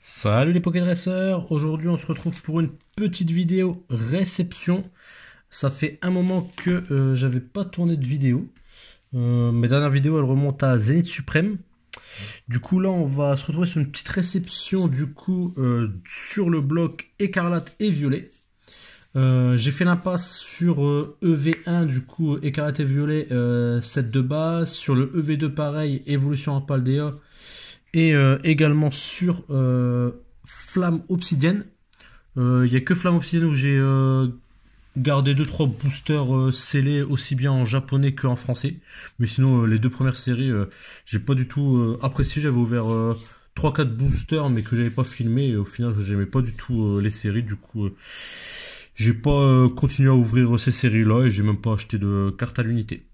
Salut les Pokédresseurs, aujourd'hui on se retrouve pour une petite vidéo réception. Ça fait un moment que j'avais pas tourné de vidéo. Mes dernières vidéos elles remontent à Zénith Suprême. Du coup là on va se retrouver sur une petite réception du coup sur le bloc écarlate et violet. J'ai fait l'impasse sur EV1 du coup écarlate et violet set de base. Sur le EV2 pareil, évolution à Paldea. Et également sur Flamme Obsidienne. Il n'y a que Flamme Obsidienne où j'ai gardé 2-3 boosters scellés aussi bien en japonais qu'en français. Mais sinon, les deux premières séries, j'ai pas du tout apprécié. J'avais ouvert 3-4 boosters, mais que j'avais pas filmé. Et au final, j'aimais pas du tout les séries. Du coup, j'ai pas continué à ouvrir ces séries-là et j'ai même pas acheté de carte à l'unité.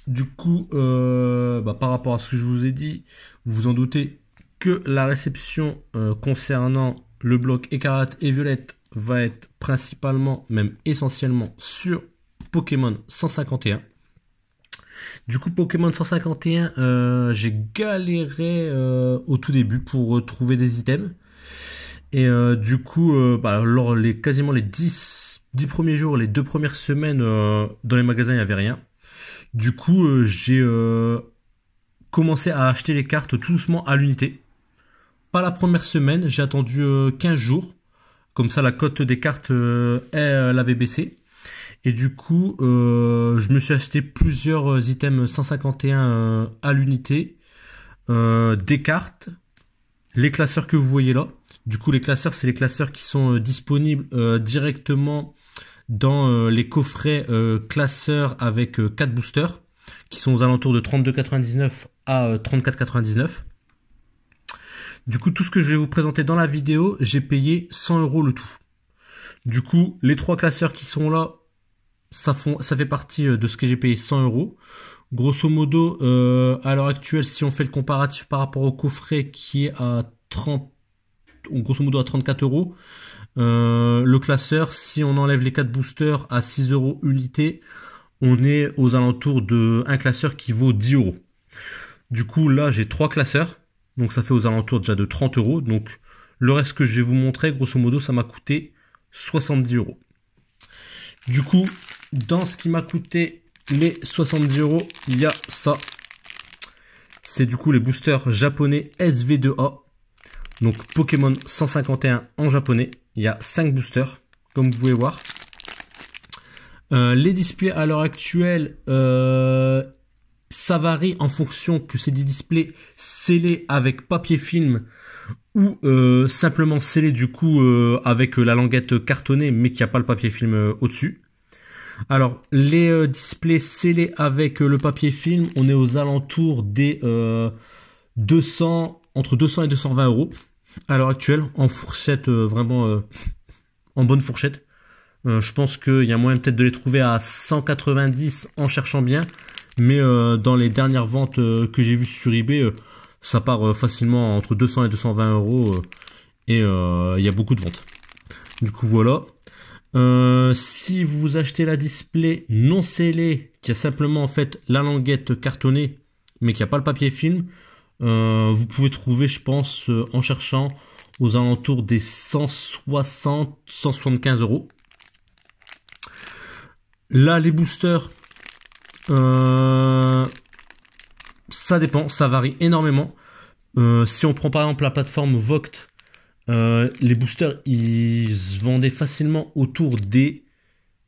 Du coup, par rapport à ce que je vous ai dit, vous vous en doutez que la réception concernant le bloc écarlate et violette va être principalement, même essentiellement, sur Pokémon 151. Du coup, Pokémon 151, j'ai galéré au tout début pour trouver des items. Et du coup, lors quasiment les 10 premiers jours, les 2 premières semaines, dans les magasins, il n'y avait rien. Du coup, j'ai commencé à acheter les cartes tout doucement à l'unité. Pas la première semaine, j'ai attendu 15 jours. Comme ça, la cote des cartes, elle avait baissé. Et du coup, je me suis acheté plusieurs items 151 à l'unité. Des cartes, les classeurs que vous voyez là. Du coup, les classeurs, c'est les classeurs qui sont disponibles directement dans les coffrets classeurs avec 4 boosters qui sont aux alentours de 32,99 à 34,99. Du coup, tout ce que je vais vous présenter dans la vidéo, j'ai payé 100 € le tout. Du coup, les 3 classeurs qui sont là, ça fait partie de ce que j'ai payé 100 €. Grosso modo, à l'heure actuelle, si on fait le comparatif par rapport au coffret qui est à 34 €, le classeur, si on enlève les 4 boosters à 6 € unité, on est aux alentours de un classeur qui vaut 10 €. Du coup, là, j'ai 3 classeurs. Donc, ça fait aux alentours déjà de 30 €. Donc, le reste que je vais vous montrer, grosso modo, ça m'a coûté 70 €. Du coup, dans ce qui m'a coûté les 70 €, il y a ça. C'est du coup les boosters japonais SV2A. Donc, Pokémon 151 en japonais. Il y a 5 boosters, comme vous pouvez voir. Les displays à l'heure actuelle, ça varie en fonction que c'est des displays scellés avec papier film ou simplement scellés du coup avec la languette cartonnée mais qui n'a pas le papier film au-dessus. Alors les displays scellés avec le papier film, on est aux alentours des entre 200 et 220 € à l'heure actuelle en fourchette vraiment en bonne fourchette. Je pense qu'il y a moyen peut-être de les trouver à 190 en cherchant bien. Mais dans les dernières ventes que j'ai vues sur eBay, ça part facilement entre 200 et 220 € et il y a beaucoup de ventes. Du coup voilà. Si vous achetez la display non scellée, qui a simplement en fait la languette cartonnée, mais qui n'a pas le papier film, vous pouvez trouver, je pense, en cherchant aux alentours des 160-175 €. Là, les boosters, ça dépend, ça varie énormément. Si on prend par exemple la plateforme Vogt, les boosters ils se vendaient facilement autour des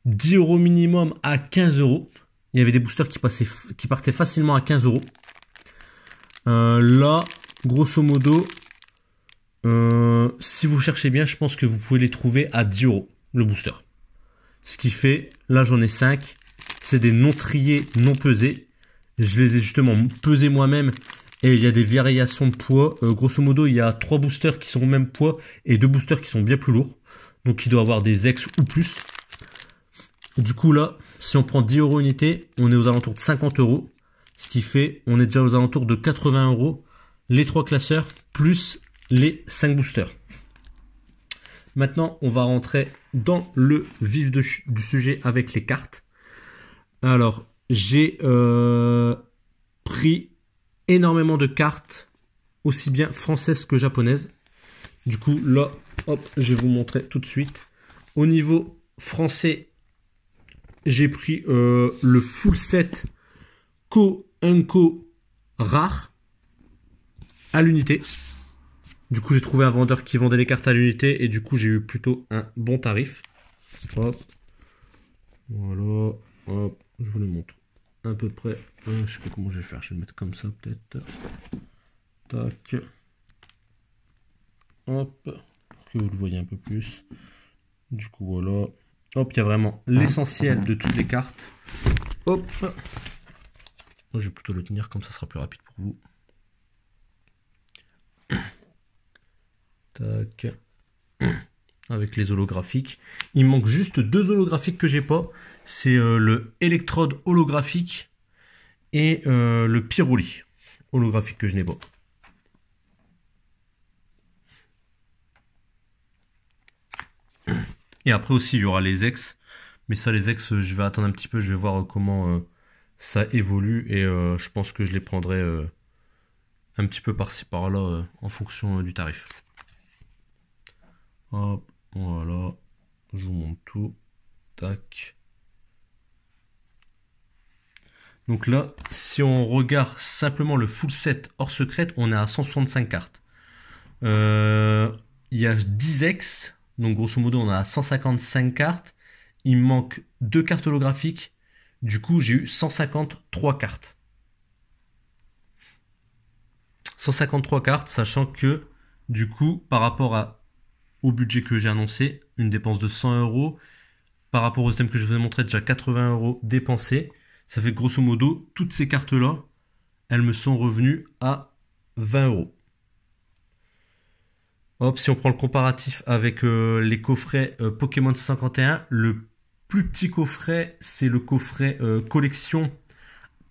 10 € minimum à 15 €. Il y avait des boosters qui partaient facilement à 15 €. Là, grosso modo, si vous cherchez bien, je pense que vous pouvez les trouver à 10 € le booster. Ce qui fait, là j'en ai 5. C'est des non triés, non pesés. Je les ai justement pesés moi-même. Et il y a des variations de poids. Grosso modo, il y a 3 boosters qui sont au même poids et 2 boosters qui sont bien plus lourds. Donc il doit avoir des X ou plus. Et du coup là, si on prend 10 € unité, on est aux alentours de 50 €. Ce qui fait, on est déjà aux alentours de 80 € les 3 classeurs plus les 5 boosters. Maintenant, on va rentrer dans le vif du sujet avec les cartes. Alors, j'ai pris énormément de cartes, aussi bien françaises que japonaises. Du coup, là, hop, je vais vous montrer tout de suite. Au niveau français, j'ai pris le full set Unco rare à l'unité. Du coup, j'ai trouvé un vendeur qui vendait les cartes à l'unité et du coup, j'ai eu plutôt un bon tarif. Hop. Voilà. Hop. Je vous le montre à peu près. Je sais pas comment je vais faire. Je vais le mettre comme ça peut-être. Tac. Hop. Pour que vous le voyez un peu plus. Du coup, voilà. Hop, il y a vraiment l'essentiel de toutes les cartes. Hop. Je vais plutôt le tenir comme ça sera plus rapide pour vous. Tac. Avec les holographiques. Il manque juste 2 holographiques que j'ai pas. C'est le électrode holographique et le pyroli holographique que je n'ai pas. Et après aussi il y aura les ex. Mais ça les ex je vais attendre un petit peu. Je vais voir comment ça évolue. Et je pense que je les prendrai un petit peu par-ci par-là en fonction du tarif. Hop, voilà. Je vous montre tout. Tac. Donc là, si on regarde simplement le full set hors secrète, on est à 165 cartes. Il y a 10 ex, donc grosso modo on a 155 cartes. Il me manque 2 cartes holographiques. Du coup, j'ai eu 153 cartes. 153 cartes, sachant que du coup, par rapport au budget que j'ai annoncé, une dépense de 100 €, par rapport au système que je vous ai montré, déjà 80 € dépensés. Ça fait grosso modo, toutes ces cartes-là, elles me sont revenues à 20 €. Hop, si on prend le comparatif avec les coffrets Pokémon 551, le plus petit coffret, c'est le coffret collection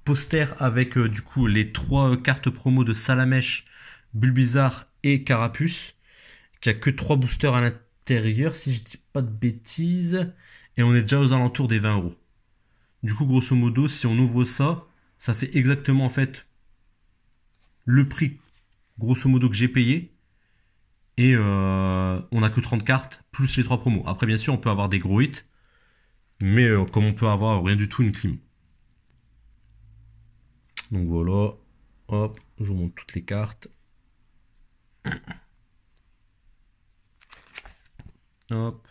poster avec du coup les 3 cartes promo de Salamèche, Bulbizarre et Carapuce, qui a que 3 boosters à l'intérieur, si je dis pas de bêtises, et on est déjà aux alentours des 20 €. Du coup, grosso modo, si on ouvre ça, ça fait exactement en fait le prix, grosso modo, que j'ai payé. Et on n'a que 30 cartes, plus les 3 promos. Après, bien sûr, on peut avoir des gros hits, mais comme on peut avoir rien du tout, une clim. Donc voilà, hop, je vous montre toutes les cartes. Hop.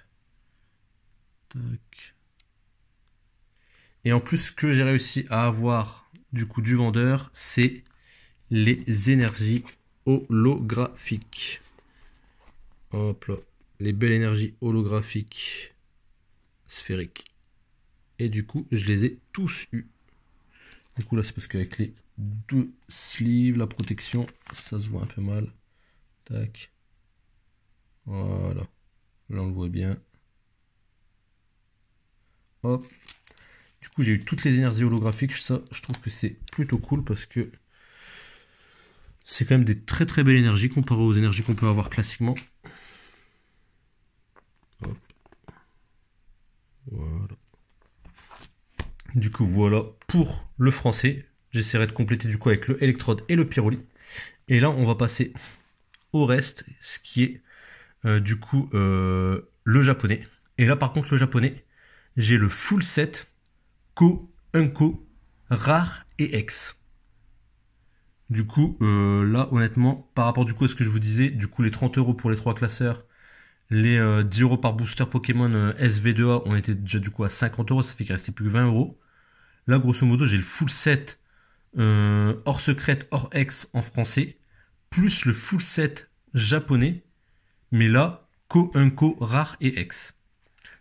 Tac. Et en plus, ce que j'ai réussi à avoir du coup du vendeur, c'est les énergies holographiques. Hop là, les belles énergies holographiques sphériques. Et du coup, je les ai tous eus. Du coup, là, c'est parce qu'avec les 2 sleeves, la protection, ça se voit un peu mal. Tac. Voilà. Là, on le voit bien. Hop. Du coup, j'ai eu toutes les énergies holographiques. Ça, je trouve que c'est plutôt cool parce que c'est quand même des très très belles énergies comparées aux énergies qu'on peut avoir classiquement. Hop. Voilà. Du coup, voilà pour le français. J'essaierai de compléter du coup avec le électrode et le pyroli. Et là, on va passer au reste, ce qui est du coup le japonais. Et là, par contre, le japonais, j'ai le full set Unco, rare et ex. Du coup, là, honnêtement, par rapport du coup à ce que je vous disais, du coup, les 30 € pour les 3 classeurs, les 10 € par booster Pokémon SV2A, on était déjà du coup à 50 €, ça fait qu'il restait plus que 20 €. Là, grosso modo, j'ai le full set hors secrète, hors ex en français, plus le full set japonais, mais là, Unco, rare et ex.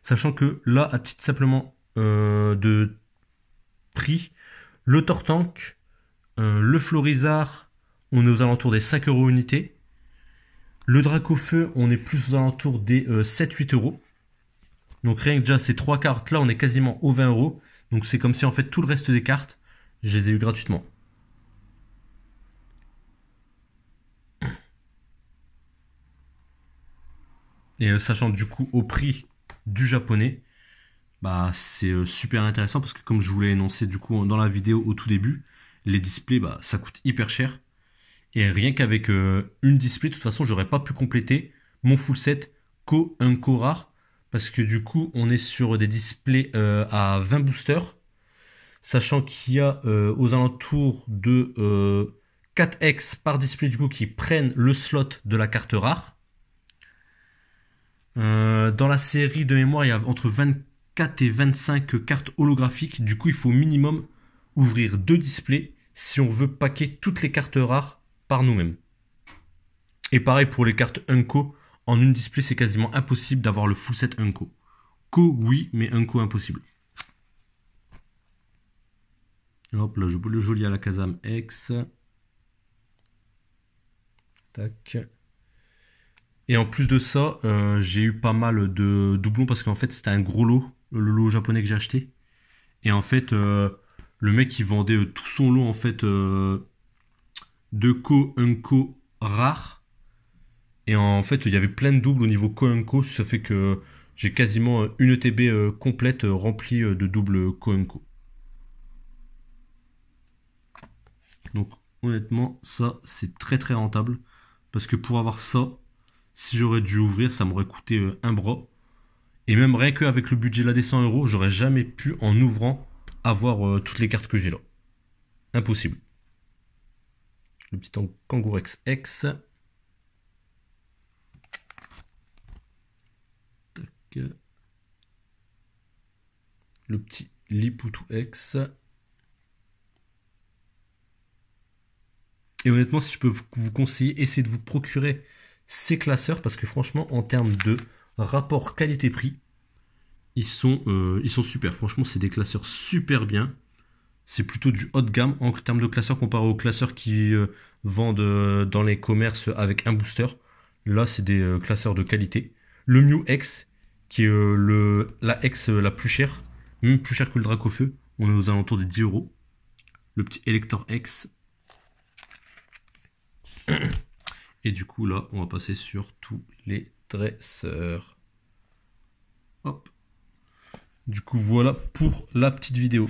Sachant que là, à titre simplement de prix, le Tortank, le Florizard, on est aux alentours des 5 € unité. Le Dracofeu, on est plus aux alentours des 7-8 €. Donc rien que déjà ces 3 cartes là, on est quasiment aux 20 €. Donc c'est comme si en fait tout le reste des cartes, je les ai eu gratuitement. Et sachant du coup au prix du japonais, bah c'est super intéressant parce que comme je vous l'ai énoncé du coup dans la vidéo au tout début, les displays bah ça coûte hyper cher. Et rien qu'avec une display, de toute façon j'aurais pas pu compléter mon full set Co rare. Parce que du coup, on est sur des displays à 20 boosters. Sachant qu'il y a aux alentours de 4x par display du coup qui prennent le slot de la carte rare. Dans la série de mémoire, il y a entre 24 et 25 cartes holographiques. Du coup, il faut minimum ouvrir 2 displays si on veut packer toutes les cartes rares par nous-mêmes. Et pareil pour les cartes Unco. En une display, c'est quasiment impossible d'avoir le full set Unco. Co, oui, mais Unco, impossible. Hop, là, je peux le joli à la Kazam X. Tac. Et en plus de ça, j'ai eu pas mal de doublons parce qu'en fait, c'était un gros lot, le lot japonais que j'ai acheté. Et en fait, le mec, il vendait tout son lot, en fait, de Unco rares. Et en fait, il y avait plein de doubles au niveau Unco. Ça fait que j'ai quasiment une ETB complète remplie de doubles Unco. Donc, honnêtement, ça, c'est très très rentable. Parce que pour avoir ça, si j'aurais dû ouvrir, ça m'aurait coûté un bras. Et même rien qu'avec le budget là des 100 euros, j'aurais jamais pu, en ouvrant, avoir toutes les cartes que j'ai là. Impossible. Le petit Kangourex X. Tac. Le petit Liputu X. Et honnêtement, si je peux vous conseiller, essayez de vous procurer ces classeurs parce que franchement, en termes de rapport qualité-prix, ils sont super. Franchement, c'est des classeurs super bien. C'est plutôt du haut de gamme en termes de classeurs comparé aux classeurs qui vendent dans les commerces avec un booster. Là, c'est des classeurs de qualité. Le Mew X, qui est la X la plus chère, même plus chère que le Dracofeu. On est aux alentours des 10 euros. Le petit Elector X. Et du coup, là, on va passer sur tous les dresseurs. Hop. Du coup, voilà pour la petite vidéo.